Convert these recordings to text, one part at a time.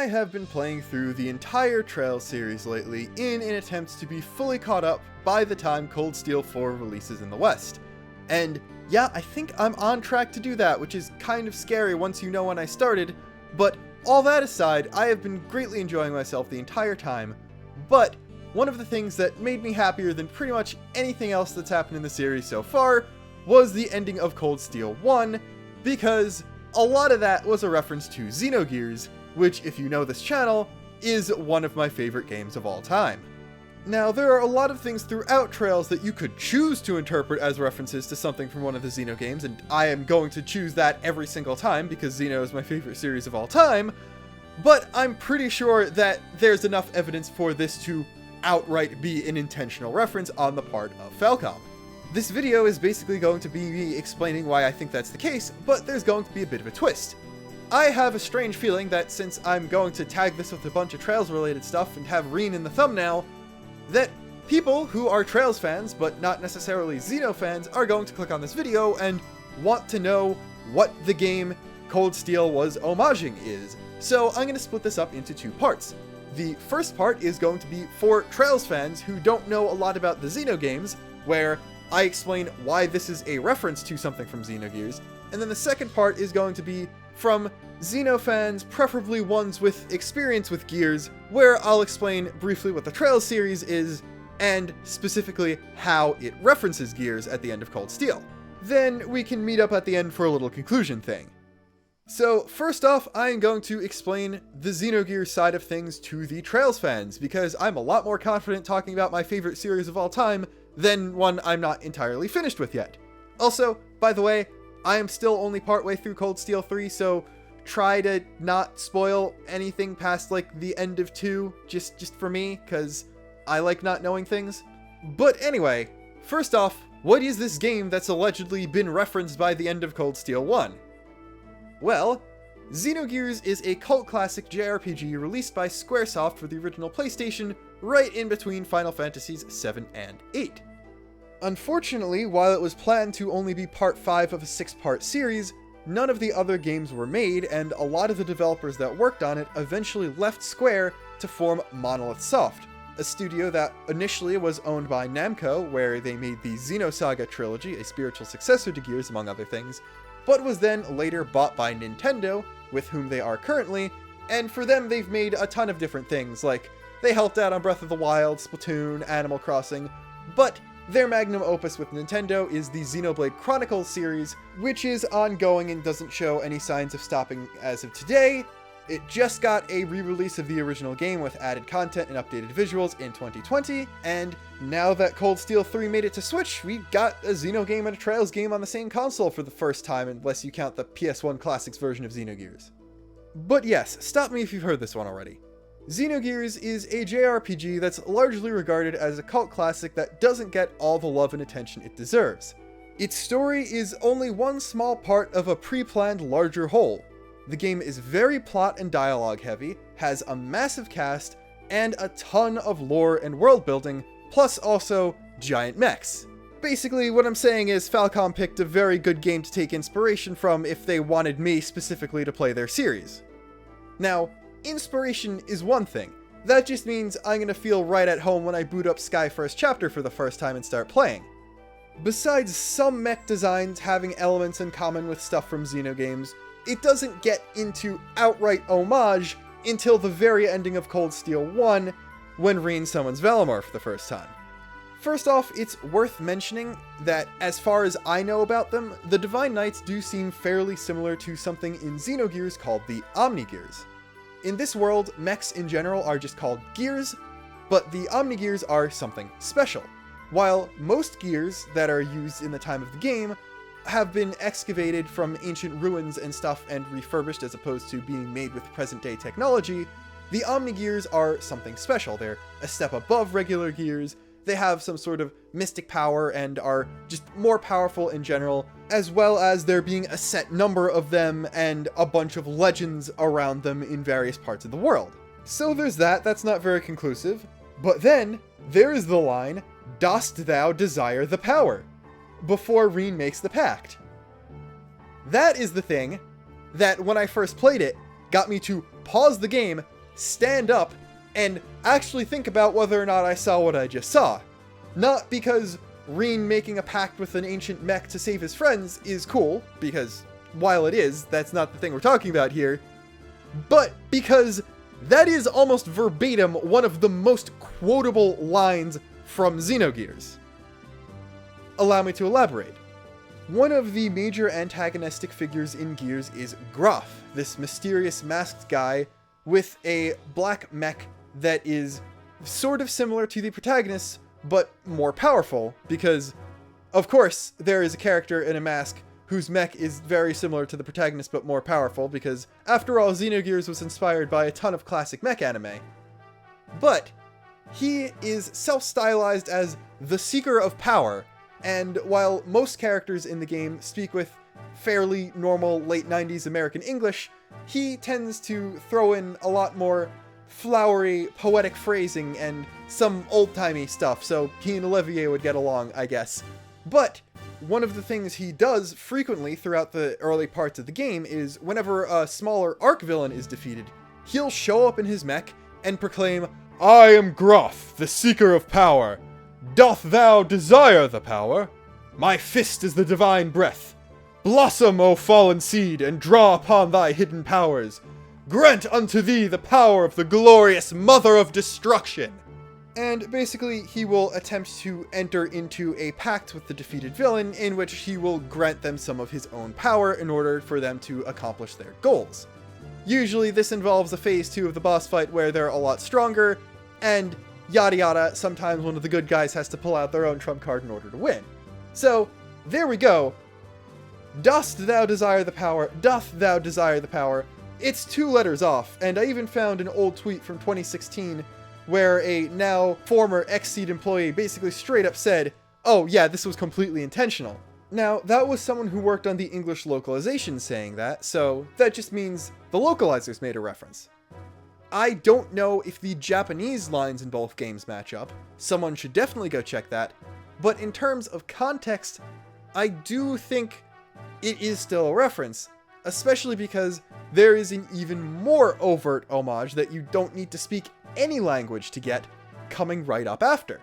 I have been playing through the entire Trails series lately in an attempt to be fully caught up by the time Cold Steel 4 releases in the West. And yeah, I think I'm on track to do that, which is kind of scary once you know when I started, but all that aside, I have been greatly enjoying myself the entire time. But one of the things that made me happier than pretty much anything else that's happened in the series so far was the ending of Cold Steel 1, because a lot of that was a reference to Xenogears, which, if you know this channel, is one of my favorite games of all time. Now, there are a lot of things throughout Trails that you could choose to interpret as references to something from one of the Xeno games, and I am going to choose that every single time because Xeno is my favorite series of all time, but I'm pretty sure that there's enough evidence for this to outright be an intentional reference on the part of Falcom. This video is basically going to be me explaining why I think that's the case, but there's going to be a bit of a twist. I have a strange feeling that since I'm going to tag this with a bunch of Trails related stuff and have Reen in the thumbnail, that people who are Trails fans, but not necessarily Xeno fans, are going to click on this video and want to know what the game Cold Steel was homaging is. So I'm going to split this up into two parts. The first part is going to be for Trails fans who don't know a lot about the Xeno games, where I explain why this is a reference to something from Xenogears, and then the second part is going to be from Xeno fans, preferably ones with experience with Gears, where I'll explain briefly what the Trails series is, and specifically how it references Gears at the end of Cold Steel. Then we can meet up at the end for a little conclusion thing. So first off, I'm going to explain the Xenogears side of things to the Trails fans, because I'm a lot more confident talking about my favorite series of all time than one I'm not entirely finished with yet. Also, by the way, I am still only partway through Cold Steel 3, so try to not spoil anything past like the end of 2, just for me, because I like not knowing things. But anyway, first off, what is this game that's allegedly been referenced by the end of Cold Steel 1? Well, Xenogears is a cult classic JRPG released by Squaresoft for the original PlayStation, right in between Final Fantasies 7 and 8. Unfortunately, while it was planned to only be part 5 of a 6-part series, none of the other games were made, and a lot of the developers that worked on it eventually left Square to form Monolith Soft, a studio that initially was owned by Namco, where they made the Xenosaga trilogy, a spiritual successor to Gears among other things, but was then later bought by Nintendo, with whom they are currently, and for them they've made a ton of different things, like they helped out on Breath of the Wild, Splatoon, Animal Crossing, but their magnum opus with Nintendo is the Xenoblade Chronicles series, which is ongoing and doesn't show any signs of stopping as of today. It just got a re-release of the original game with added content and updated visuals in 2020, and now that Cold Steel 3 made it to Switch, we got a Xeno game and a Trails game on the same console for the first time, unless you count the PS1 Classics version of Xenogears. But yes, stop me if you've heard this one already. Xenogears is a JRPG that's largely regarded as a cult classic that doesn't get all the love and attention it deserves. Its story is only one small part of a pre-planned larger whole. The game is very plot and dialogue heavy, has a massive cast, and a ton of lore and world building, plus also giant mechs. Basically, what I'm saying is Falcom picked a very good game to take inspiration from if they wanted me specifically to play their series. Now, inspiration is one thing. That just means I'm gonna feel right at home when I boot up Sky First Chapter for the first time and start playing. Besides some mech designs having elements in common with stuff from Xeno games, it doesn't get into outright homage until the very ending of Cold Steel 1, when Reen summons Valimar for the first time. First off, it's worth mentioning that, as far as I know about them, the Divine Knights do seem fairly similar to something in Xenogears called the Omnigears. In this world, mechs in general are just called gears, but the Omnigears are something special. While most gears that are used in the time of the game have been excavated from ancient ruins and stuff and refurbished as opposed to being made with present-day technology, the Omnigears are something special. They're a step above regular gears, they have some sort of mystic power and are just more powerful in general, as well as there being a set number of them and a bunch of legends around them in various parts of the world. So there's that's not very conclusive. But then, there is the line, "Dost thou desire the power?" before Reen makes the pact. That is the thing that, when I first played it, got me to pause the game, stand up and actually think about whether or not I saw what I just saw. Not because Reen making a pact with an ancient mech to save his friends is cool, because while it is, that's not the thing we're talking about here, but because that is almost verbatim one of the most quotable lines from Xenogears. Allow me to elaborate. One of the major antagonistic figures in Gears is Graf, this mysterious masked guy with a black mech that is sort of similar to the protagonist, but more powerful, because, of course, there is a character in a mask whose mech is very similar to the protagonist, but more powerful, because, after all, Xenogears was inspired by a ton of classic mech anime. But he is self-stylized as the Seeker of Power, and while most characters in the game speak with fairly normal late 90s American English, he tends to throw in a lot more flowery, poetic phrasing and some old-timey stuff, so he and Olivier would get along, I guess. But one of the things he does frequently throughout the early parts of the game is whenever a smaller arc villain is defeated, he'll show up in his mech and proclaim, "I am Graf, the Seeker of Power. Doth thou desire the power? My fist is the divine breath. Blossom, O fallen seed, and draw upon thy hidden powers. Grant unto thee the power of the glorious Mother of Destruction." And basically, he will attempt to enter into a pact with the defeated villain in which he will grant them some of his own power in order for them to accomplish their goals. Usually this involves a phase 2 of the boss fight where they're a lot stronger, and yada yada, sometimes one of the good guys has to pull out their own trump card in order to win. So, there we go. Dost thou desire the power? Doth thou desire the power? It's 2 letters off, and I even found an old tweet from 2016 where a now former Xseed employee basically straight up said, "Oh yeah, this was completely intentional." Now, that was someone who worked on the English localization saying that, so that just means the localizers made a reference. I don't know if the Japanese lines in both games match up. Someone should definitely go check that. But in terms of context, I do think it is still a reference, especially because there is an even more overt homage that you don't need to speak any language to get coming right up after.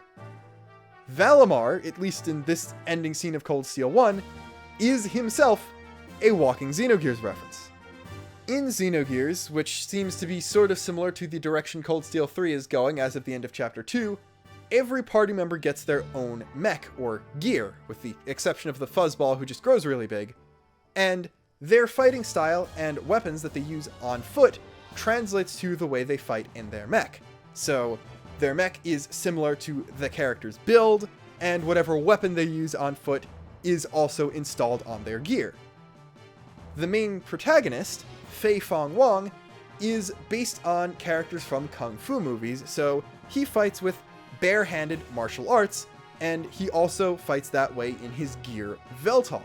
Valimar, at least in this ending scene of Cold Steel 1, is himself a walking Xenogears reference. In Xenogears, which seems to be sort of similar to the direction Cold Steel 3 is going as of the end of Chapter 2, every party member gets their own mech, or gear, with the exception of the fuzzball who just grows really big, and their fighting style and weapons that they use on foot translates to the way they fight in their mech. So, their mech is similar to the character's build, and whatever weapon they use on foot is also installed on their gear. The main protagonist, Fei Fong Wong, is based on characters from Kung Fu movies, so he fights with bare-handed martial arts, and he also fights that way in his gear Veltal.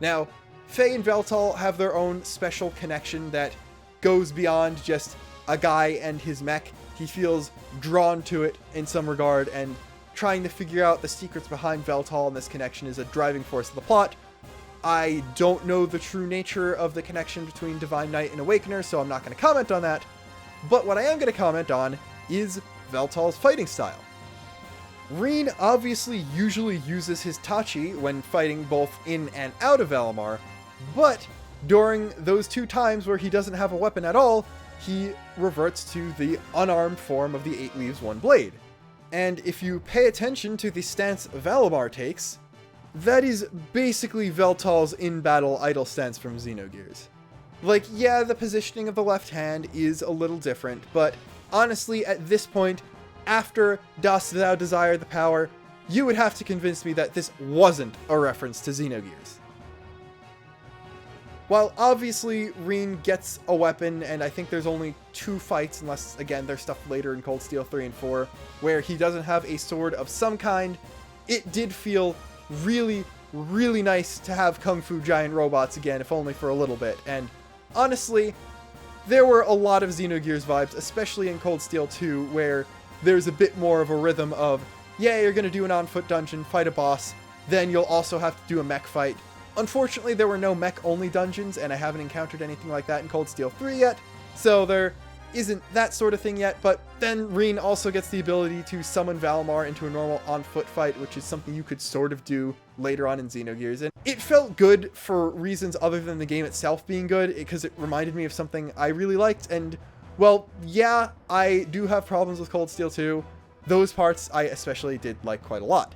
Now, Fei and Veltal have their own special connection that goes beyond just a guy and his mech. He feels drawn to it in some regard, and trying to figure out the secrets behind Veltal and this connection is a driving force of the plot. I don't know the true nature of the connection between Divine Knight and Awakener, so I'm not going to comment on that. But what I am going to comment on is Veltal's fighting style. Reen obviously usually uses his Tachi when fighting both in and out of Valimar, but during those 2 times where he doesn't have a weapon at all, he reverts to the unarmed form of the 8 Leaves, 1 Blade. And if you pay attention to the stance Valimar takes, that is basically Veltal's in-battle idle stance from Xenogears. Like, yeah, the positioning of the left hand is a little different, but honestly, at this point, after Dost Thou Desire the Power, you would have to convince me that this wasn't a reference to Xenogears. While obviously Reen gets a weapon, and I think there's only 2 fights, unless, again, there's stuff later in Cold Steel 3 and 4, where he doesn't have a sword of some kind, it did feel really, really nice to have Kung Fu giant robots again, if only for a little bit. And honestly, there were a lot of Xenogears vibes, especially in Cold Steel 2, where there's a bit more of a rhythm of, yeah, you're gonna do an on-foot dungeon, fight a boss, then you'll also have to do a mech fight. Unfortunately, there were no mech-only dungeons, and I haven't encountered anything like that in Cold Steel 3 yet, so there isn't that sort of thing yet, but then Rin also gets the ability to summon Valimar into a normal on-foot fight, which is something you could sort of do later on in Xenogears. And it felt good for reasons other than the game itself being good, because it reminded me of something I really liked. And, well, yeah, I do have problems with Cold Steel 2. Those parts I especially did like quite a lot.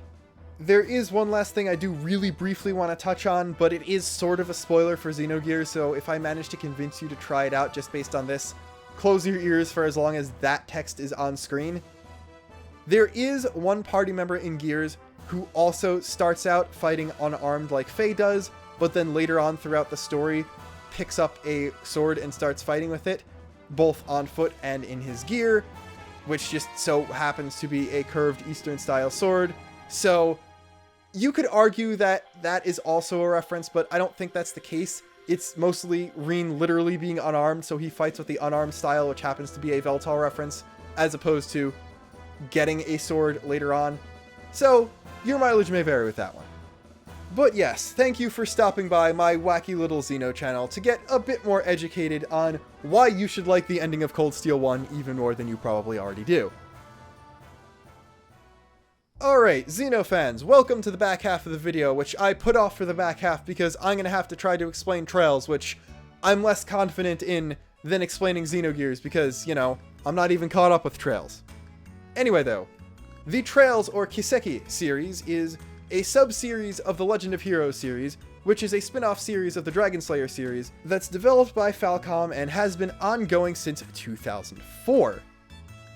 There is one last thing I do really briefly want to touch on, but it is sort of a spoiler for Xenogears, so if I manage to convince you to try it out just based on this, close your ears for as long as that text is on screen. There is one party member in Gears who also starts out fighting unarmed like Faye does, but then later on throughout the story picks up a sword and starts fighting with it, both on foot and in his gear, which just so happens to be a curved Eastern-style sword. So you could argue that that is also a reference, but I don't think that's the case. It's mostly Rin literally being unarmed, so he fights with the unarmed style, which happens to be a Veltal reference, as opposed to getting a sword later on. So your mileage may vary with that one. But yes, thank you for stopping by my wacky little Xeno channel to get a bit more educated on why you should like the ending of Cold Steel 1 even more than you probably already do. Alright, Xeno fans, welcome to the back half of the video, which I put off for the back half because I'm going to have to try to explain Trails, which I'm less confident in than explaining Xenogears because, you know, I'm not even caught up with Trails. Anyway though, the Trails or Kiseki series is a sub-series of the Legend of Heroes series, which is a spin-off series of the Dragon Slayer series that's developed by Falcom and has been ongoing since 2004.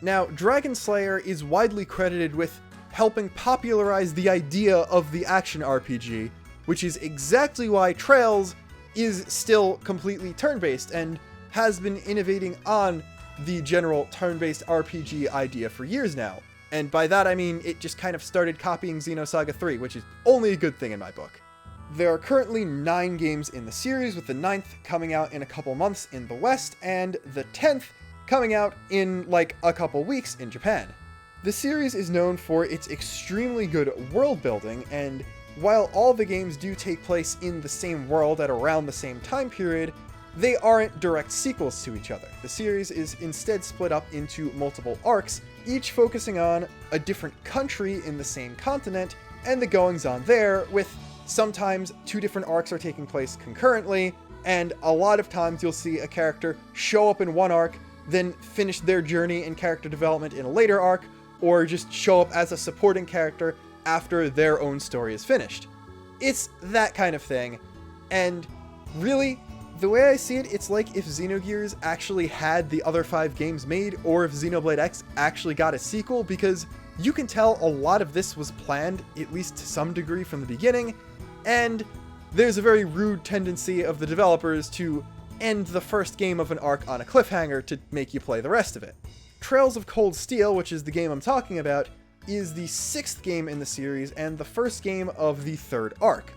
Now, Dragon Slayer is widely credited with helping popularize the idea of the action RPG, which is exactly why Trails is still completely turn-based and has been innovating on the general turn-based RPG idea for years now. And by that I mean it just kind of started copying Xenosaga 3, which is only a good thing in my book. There are currently 9 games in the series, with the 9th coming out in a couple months in the West, and the 10th coming out in like a couple weeks in Japan. The series is known for its extremely good world building, and while all the games do take place in the same world at around the same time period, they aren't direct sequels to each other. The series is instead split up into multiple arcs, each focusing on a different country in the same continent, and the goings-on there, with sometimes 2 different arcs are taking place concurrently, and a lot of times you'll see a character show up in one arc, then finish their journey and character development in a later arc, or just show up as a supporting character after their own story is finished. It's that kind of thing, and really, the way I see it, it's like if Xenogears actually had the other 5 games made, or if Xenoblade X actually got a sequel, because you can tell a lot of this was planned, at least to some degree from the beginning, and there's a very rude tendency of the developers to end the first game of an arc on a cliffhanger to make you play the rest of it. Trails of Cold Steel, which is the game I'm talking about, is the 6th game in the series and the first game of the 3rd arc.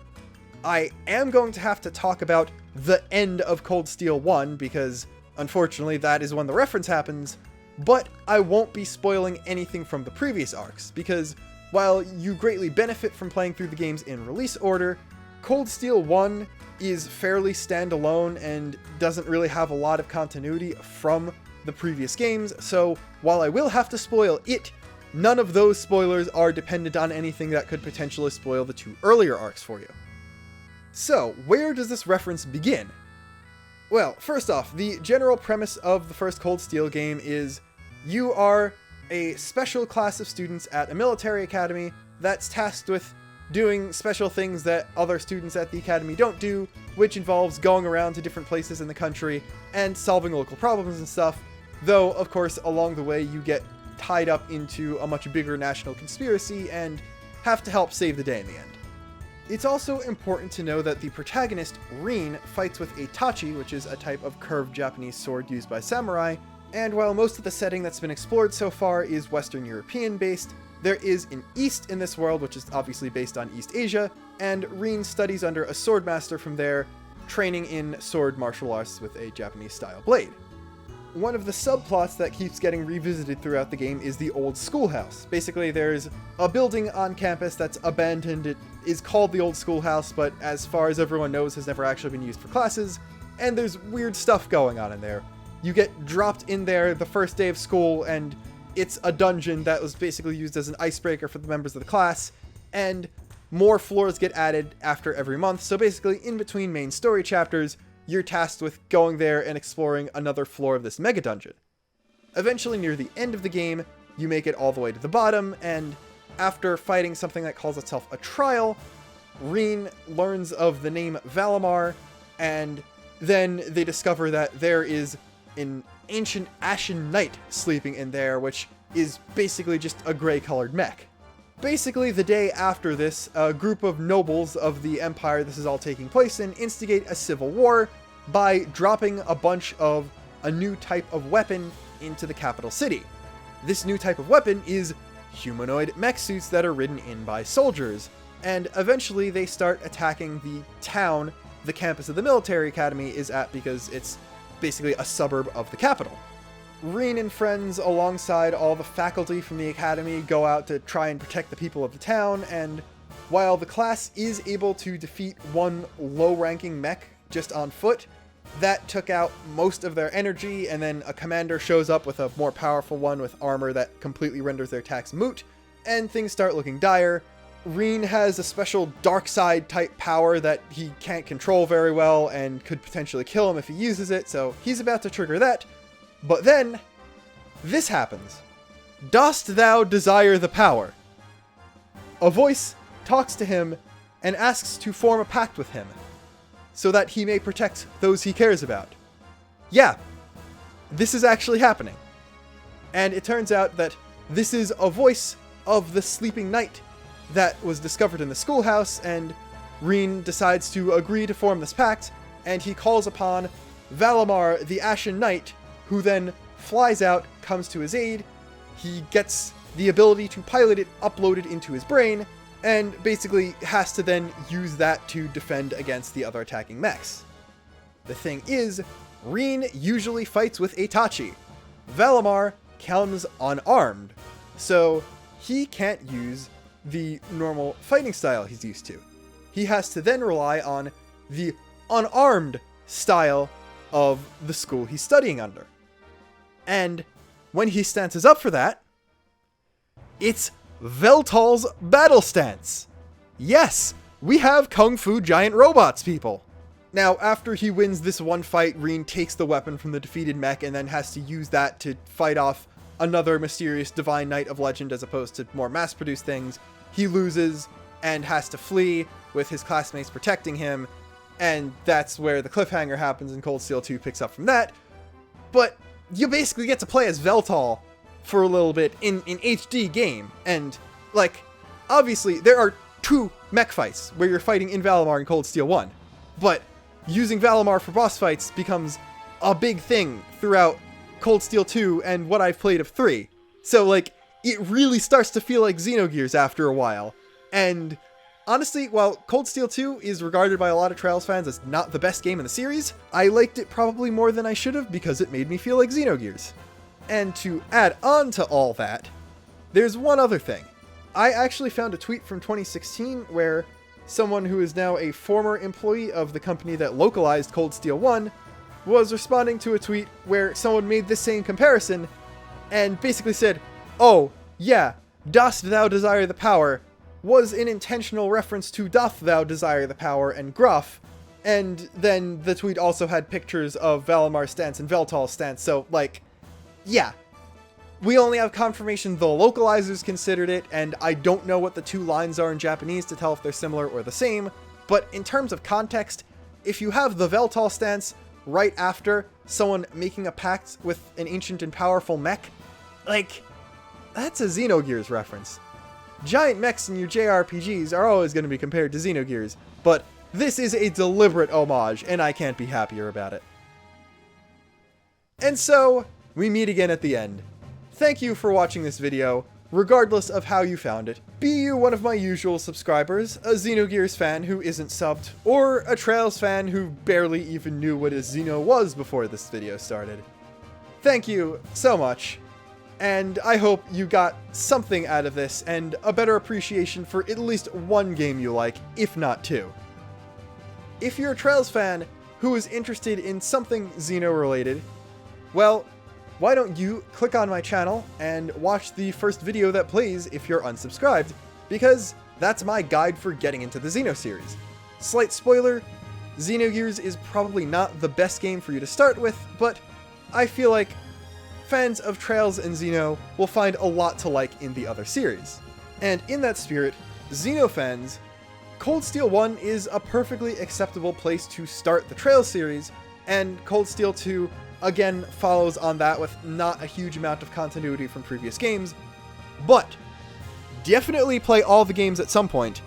I am going to have to talk about the end of Cold Steel 1 because, unfortunately, that is when the reference happens, but I won't be spoiling anything from the previous arcs, because while you greatly benefit from playing through the games in release order, Cold Steel 1 is fairly standalone and doesn't really have a lot of continuity from the previous games, so while I will have to spoil it, none of those spoilers are dependent on anything that could potentially spoil the 2 earlier arcs for you. So, where does this reference begin? Well, first off, the general premise of the first Cold Steel game is you are a special class of students at a military academy that's tasked with doing special things that other students at the academy don't do, which involves going around to different places in the country and solving local problems and stuff, though, of course, along the way you get tied up into a much bigger national conspiracy and have to help save the day in the end. It's also important to know that the protagonist, Rin, fights with a tachi, which is a type of curved Japanese sword used by samurai, and while most of the setting that's been explored so far is Western European based, there is an East in this world, which is obviously based on East Asia, and Rin studies under a sword master from there, training in sword martial arts with a Japanese-style blade. One of the subplots that keeps getting revisited throughout the game is the old schoolhouse. Basically, there's a building on campus that's abandoned. It is called the old schoolhouse, but as far as everyone knows, has never actually been used for classes, and there's weird stuff going on in there. you get dropped in there the first day of school, and it's a dungeon that was basically used as an icebreaker for the members of the class, and more floors get added after every month. So basically, in between main story chapters, you're tasked with going there and exploring another floor of this mega dungeon. Eventually, near the end of the game, you make it all the way to the bottom, and after fighting something that calls itself a trial, Reen learns of the name Valimar, and then they discover that there is an ancient Ashen Knight sleeping in there, which is basically just a gray-colored mech. Basically, the day after this, a group of nobles of the Empire this is all taking place in instigate a civil war by dropping a bunch of a new type of weapon into the capital city. This new type of weapon is humanoid mech suits that are ridden in by soldiers, and eventually they start attacking the town the campus of the military academy is at, because it's basically a suburb of the capital. Reen and friends, alongside all the faculty from the academy, go out to try and protect the people of the town, and while the class is able to defeat one low-ranking mech just on foot, that took out most of their energy, and then a commander shows up with a more powerful one with armor that completely renders their attacks moot, and things start looking dire. Reen has a special dark side type power that he can't control very well and could potentially kill him if he uses it, so he's about to trigger that. But then, this happens. Dost thou desire the power? A voice talks to him and asks to form a pact with him, so that he may protect those he cares about. Yeah, this is actually happening. And it turns out that this is a voice of the sleeping knight that was discovered in the schoolhouse, and Reen decides to agree to form this pact, and he calls upon Valimar, the Ashen Knight, who then flies out, comes to his aid. He gets the ability to pilot it uploaded into his brain, and basically has to then use that to defend against the other attacking mechs. The thing is, Reen usually fights with Itachi. Valimar comes unarmed, so he can't use the normal fighting style he's used to. He has to then rely on the unarmed style of the school he's studying under. And when he stances up for that, it's Veltal's battle stance. Yes, we have Kung Fu giant robots, people. Now, after he wins this one fight, Reen takes the weapon from the defeated mech and then has to use that to fight off another mysterious divine knight of legend as opposed to more mass-produced things. He loses and has to flee with his classmates protecting him, and that's where the cliffhanger happens and Cold Steel 2 picks up from that. But you basically get to play as Veltal for a little bit in HD game, and like, obviously there are two mech fights where you're fighting in Valimar in Cold Steel 1, but using Valimar for boss fights becomes a big thing throughout Cold Steel 2 and what I've played of 3. So like, it really starts to feel like Xenogears after a while. And honestly, while Cold Steel 2 is regarded by a lot of Trails fans as not the best game in the series, I liked it probably more than I should have because it made me feel like Xenogears. And to add on to all that, there's one other thing. I actually found a tweet from 2016 where someone who is now a former employee of the company that localized Cold Steel 1 was responding to a tweet where someone made this same comparison and basically said, "Oh, yeah, dost thou desire the power," was an intentional reference to Doth Thou Desire the Power and Gruff, and then the tweet also had pictures of Valimar's stance and Veltal's stance, so, like, yeah. We only have confirmation the localizers considered it, and I don't know what the two lines are in Japanese to tell if they're similar or the same, but in terms of context, if you have the Veltal stance right after someone making a pact with an ancient and powerful mech, like, that's a Xenogears reference. Giant mechs in your JRPGs are always going to be compared to Xenogears, but this is a deliberate homage, and I can't be happier about it. And so, we meet again at the end. Thank you for watching this video, regardless of how you found it. Be you one of my usual subscribers, a Xenogears fan who isn't subbed, or a Trails fan who barely even knew what a Xeno was before this video started. Thank you so much, and I hope you got something out of this and a better appreciation for at least one game you like, if not two. If you're a Trails fan who is interested in something Xeno related, well, why don't you click on my channel and watch the first video that plays if you're unsubscribed, because that's my guide for getting into the Xeno series. Slight spoiler, Xenogears is probably not the best game for you to start with, but I feel like fans of Trails and Xeno will find a lot to like in the other series. And in that spirit, Xeno fans, Cold Steel 1 is a perfectly acceptable place to start the Trails series, and Cold Steel 2 again follows on that with not a huge amount of continuity from previous games, but definitely play all the games at some point,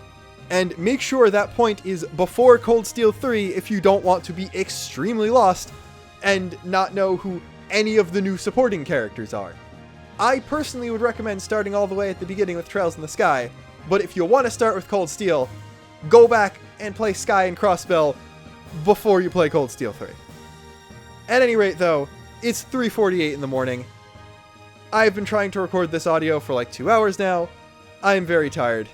and make sure that point is before Cold Steel 3 if you don't want to be extremely lost and not know who any of the new supporting characters are. I personally would recommend starting all the way at the beginning with Trails in the Sky, but if you want to start with Cold Steel, go back and play Sky and Crossbell before you play Cold Steel 3. At any rate though, it's 3:48 in the morning. I've been trying to record this audio for like 2 hours now. I am very tired.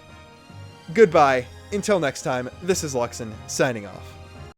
Goodbye. Until next time, this is Luxin, signing off.